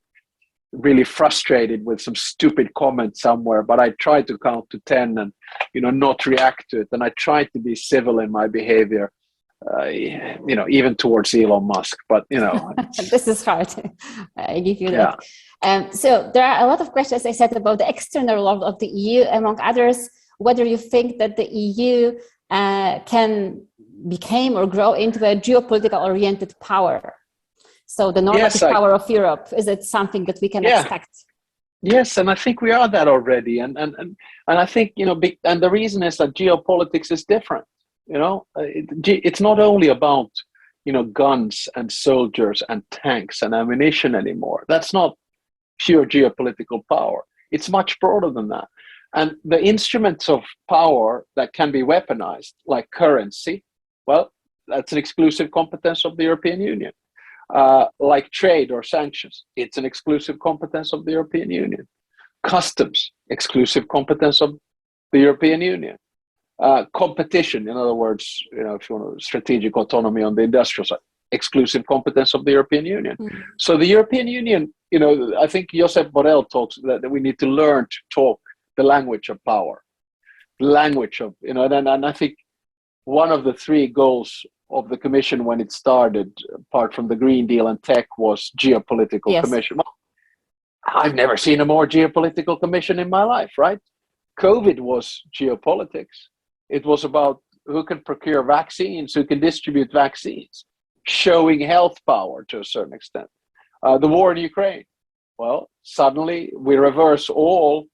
really frustrated with some stupid comment somewhere, but I try to count to 10 and not react to it, and I try to be civil in my behavior, even towards Elon Musk, but this is hard. I give you that. So there are a lot of questions, I said, about the external role of the EU, among others, whether you think that the EU can become or grow into a geopolitical oriented power. So the normative power of Europe, is it something that we can expect? Yes, and I think we are that already, and I think and the reason is that geopolitics is different. It's not only about guns and soldiers and tanks and ammunition anymore. That's not pure geopolitical power. It's much broader than that. And the instruments of power that can be weaponized, like currency, well, that's an exclusive competence of the European Union. Like trade or sanctions, it's an exclusive competence of the European Union. Customs, exclusive competence of the European Union. Competition, in other words, if you want strategic autonomy on the industrial side, exclusive competence of the European Union. So the European Union, I think Josep Borrell talks that we need to learn to talk the language of power, the language of, and I think one of the three goals of the Commission when it started, apart from the Green Deal and tech, was geopolitical commission. Well, I've never seen a more geopolitical commission in my life, right? COVID was geopolitics. It was about who can procure vaccines, who can distribute vaccines, showing health power to a certain extent. The war in Ukraine, well, suddenly we reverse all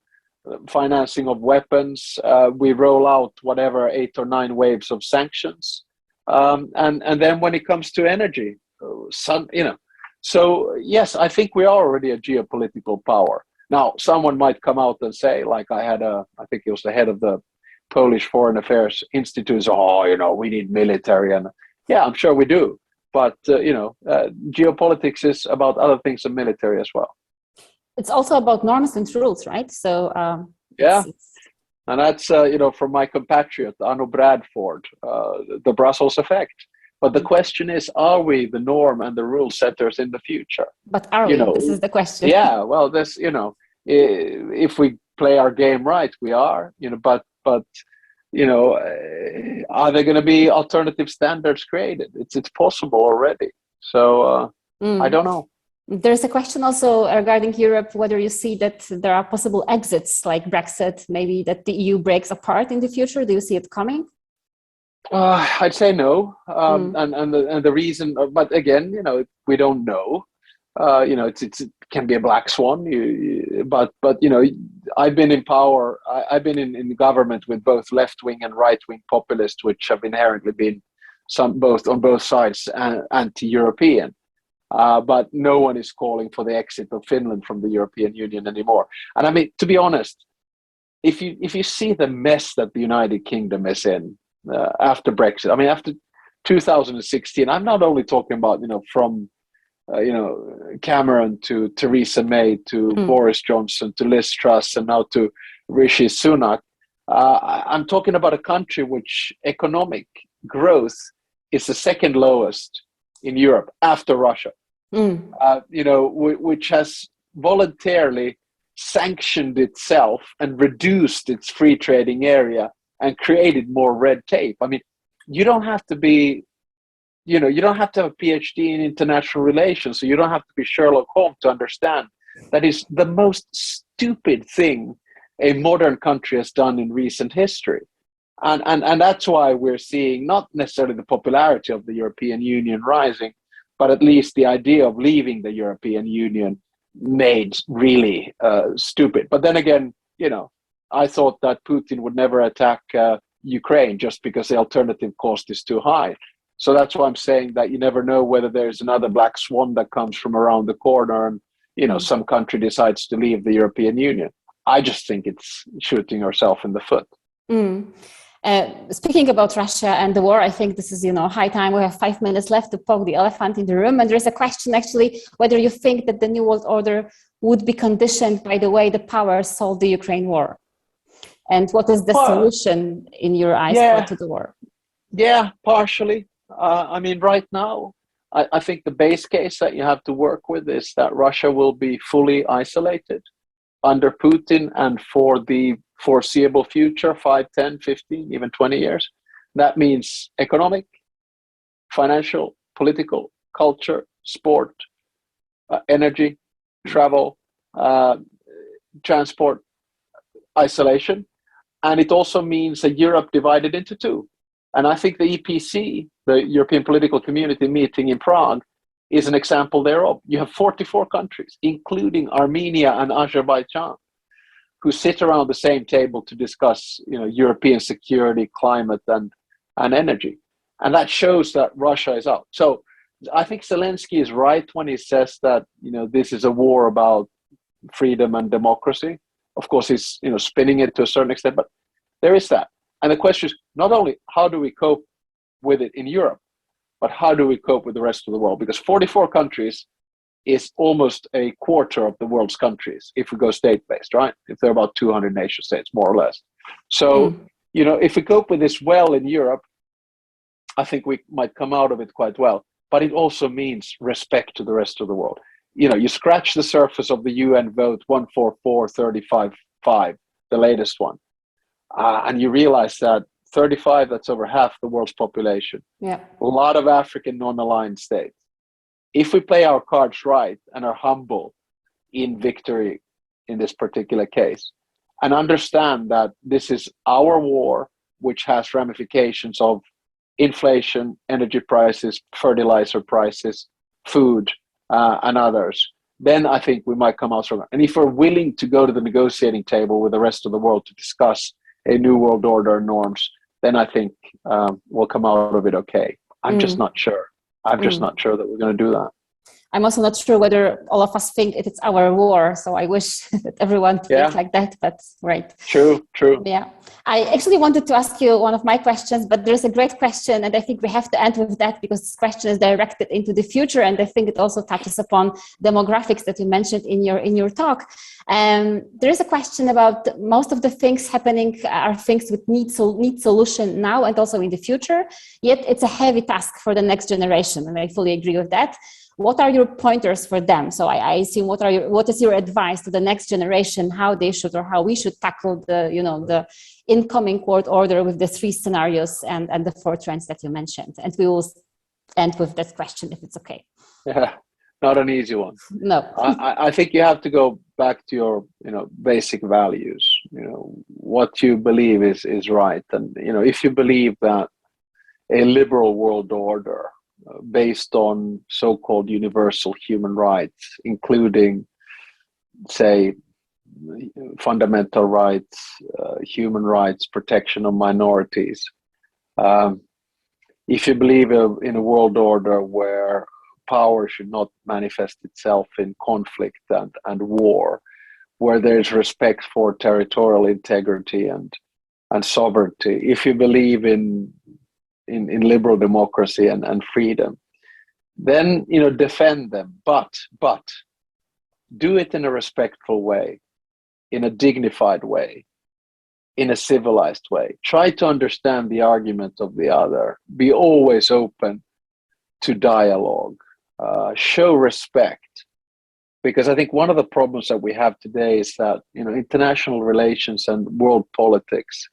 financing of weapons. We roll out whatever 8 or 9 waves of sanctions. And then when it comes to energy, so yes, I think we are already a geopolitical power. Now, someone might come out and say, like I think he was the head of the Polish Foreign Affairs Institute, we need military. And yeah, I'm sure we do. But, geopolitics is about other things than military as well. It's also about norms and rules, right? So, and that's, from my compatriot, Arno Bradford, the Brussels effect. But the question is, are we the norm and the rule setters in the future? But are we? This is the question. Yeah, well, if we play our game right, we are, but are there going to be alternative standards created? It's possible already. So I don't know. There's a question also regarding Europe, whether you see that there are possible exits like Brexit, maybe that the EU breaks apart in the future. Do you see it coming? I'd say no. And the reason, but again, we don't know. It can be a black swan. But I've been in power. I've been in government with both left wing and right wing populists, which have inherently been both on both sides anti-European. But no one is calling for the exit of Finland from the European Union anymore. And I mean, to be honest, if you see the mess that the United Kingdom is in after Brexit, I mean, after 2016, I'm not only talking about from Cameron to Theresa May to Boris Johnson to Liz Truss and now to Rishi Sunak. I'm talking about a country which economic growth is the second lowest in Europe after Russia. Which has voluntarily sanctioned itself and reduced its free trading area and created more red tape. I mean, you don't have to be, you don't have to have a PhD in international relations, so you don't have to be Sherlock Holmes to understand that is the most stupid thing a modern country has done in recent history. And that's why we're seeing not necessarily the popularity of the European Union rising, but at least the idea of leaving the European Union made really stupid. But then again, I thought that Putin would never attack Ukraine just because the alternative cost is too high. So that's why I'm saying that you never know whether there's another black swan that comes from around the corner and, some country decides to leave the European Union. I just think it's shooting yourself in the foot. Speaking about Russia and the war, I think this is, high time. We have 5 minutes left to poke the elephant in the room. And there's a question actually, whether you think that the New World Order would be conditioned by the way the powers solved the Ukraine war. And what is the solution in your eyes to the war? Yeah, partially. I mean, right now, I think the base case that you have to work with is that Russia will be fully isolated under Putin and for the foreseeable future, 5, 10, 15, even 20 years. That means economic, financial, political, culture, sport, energy, travel, transport, isolation. And it also means a Europe divided into two. And I think the EPC, the European Political Community meeting in Prague, is an example thereof. You have 44 countries, including Armenia and Azerbaijan, who sit around the same table to discuss, European security, climate, and energy. And that shows that Russia is out. So I think Zelensky is right when he says that, this is a war about freedom and democracy. Of course, he's, spinning it to a certain extent, but there is that. And the question is not only how do we cope with it in Europe, but how do we cope with the rest of the world? Because 44 countries is almost a quarter of the world's countries if we go state-based, right? If there are about 200 nation states, more or less. So, if we cope with this well in Europe, I think we might come out of it quite well. But it also means respect to the rest of the world. You scratch the surface of the UN vote 144-35-5, the latest one, and you realize that 35, that's over half the world's population. Yeah. A lot of African non-aligned states. If we play our cards right and are humble in victory in this particular case, and understand that this is our war, which has ramifications of inflation, energy prices, fertilizer prices, food, and others, then I think we might come out stronger. And if we're willing to go to the negotiating table with the rest of the world to discuss a new world order norms, then I think we'll come out of it okay. I'm just not sure. I'm just not sure that we're going to do that. I'm also not sure whether all of us think it's our war. So I wish that everyone thinks like that, but right. True. Yeah. I actually wanted to ask you one of my questions, but there's a great question. And I think we have to end with that because this question is directed into the future. And I think it also touches upon demographics that you mentioned in your talk. There is a question about most of the things happening are things with need solution now and also in the future. Yet it's a heavy task for the next generation. And I fully agree with that. What are your pointers for them? So I assume what is your advice to the next generation, how they should or how we should tackle the incoming world order with the 3 scenarios and the 4 trends that you mentioned? And we will end with that question if it's okay. Yeah, not an easy one. No. I think you have to go back to your basic values. What you believe is right. And if you believe that a liberal world order based on so-called universal human rights, including, say, fundamental rights, human rights, protection of minorities. If you believe in a world order where power should not manifest itself in conflict and war, where there's respect for territorial integrity and sovereignty, if you believe in liberal democracy and freedom, then defend them, but do it in a respectful way, in a dignified way, in a civilized way. Try to understand the argument of the other. Be always open to dialogue. Show respect, because I think one of the problems that we have today is that international relations and world politics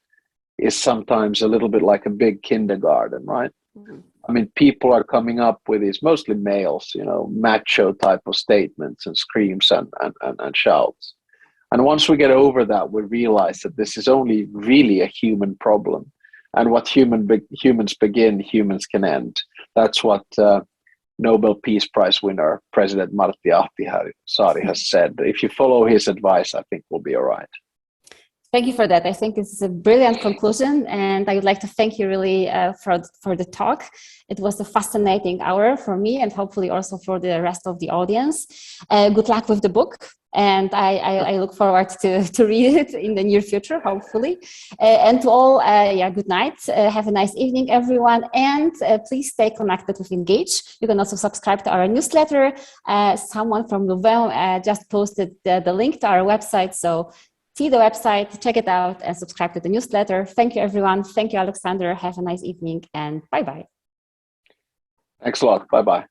is sometimes a little bit like a big kindergarten, right? Mm-hmm. I mean, people are coming up with these, mostly males, macho type of statements and screams and shouts. And once we get over that, we realize that this is only really a human problem. And what humans begin, humans can end. That's what Nobel Peace Prize winner, President Martti Ahtisaari has said. If you follow his advice, I think we'll be all right. Thank you for that. I think this is a brilliant conclusion, and I would like to thank you really for the talk. It was a fascinating hour for me, and hopefully also for the rest of the audience. Good luck with the book, and I look forward to read it in the near future, hopefully. And to all, good night. Have a nice evening, everyone, and please stay connected with Engage. You can also subscribe to our newsletter. Someone from Louvain just posted the link to our website, so see the website, check it out, and subscribe to the newsletter. Thank you, everyone. Thank you, Alexander. Have a nice evening, and bye-bye. Thanks a lot. Bye-bye.